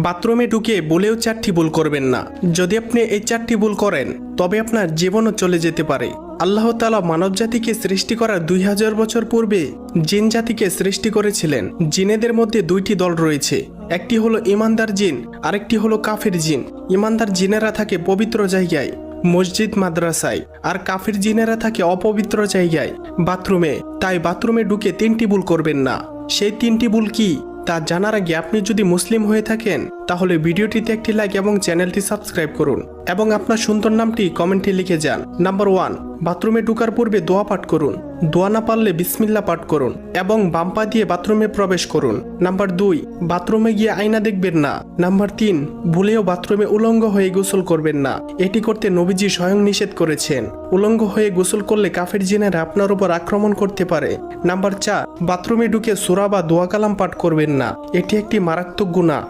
বাথরুমে ঢুকে বলেও 4টি ভুল করবেন না। যদি আপনি এই 4টি ভুল করেন তবে আপনার জীবনও চলে যেতে পারে। আল্লাহ তাআলা মানব জাতিকে সৃষ্টি করার 2000 বছর পূর্বে জিন জাতিকে সৃষ্টি করেছিলেন। জিনেদের মধ্যে 2টি দল রয়েছে, একটি হলো ইমানদার জিন, আরেকটি হলো কাফির জিন। ইমানদার জিনেরা থাকে পবিত্র জায়গায়, মসজিদ মাদ্রাসায়, আর কাফির জিনেরা থাকে অপবিত্র জায়গায়, বাথরুমে। তাই বাথরুমে ঢুকে 3টি ভুল করবেন না। সেই 3টি ভুল কি তা জানার আগে আপনি যদি মুসলিম হয়ে থাকেন তাহলে ভিডিওটিতে একটি লাইক এবং চ্যানেলটি সাবস্ক্রাইব করুন এবং আপনার সুন্দর নামটি কমেন্টে লিখে যান। নাম্বার 1, বাথরুমে ঢোকার পূর্বে দোয়া পাঠ করুন। দোয়া না পারলে বিসমিল্লাহ পাঠ করুন এবং বাম পা দিয়ে বাথরুমে প্রবেশ করুন। নাম্বার 2, বাথরুমে গিয়ে আয়না দেখবেন না। নাম্বার 3, ভুলেও বাথরুমে উলঙ্গ হয়ে গোসল করবেন না। এটি করতে নবীজি স্বয়ং নিষেধ করেছেন। উলঙ্গ হয়ে গোসল করলে কাফের জিনেরা আপনার উপর আক্রমণ করতে পারে। নাম্বার 4, বাথরুমে ঢুকে সূরা বা দোয়া কালাম পাঠ করবেন না। এটি একটি মারাত্মক গুনাহ।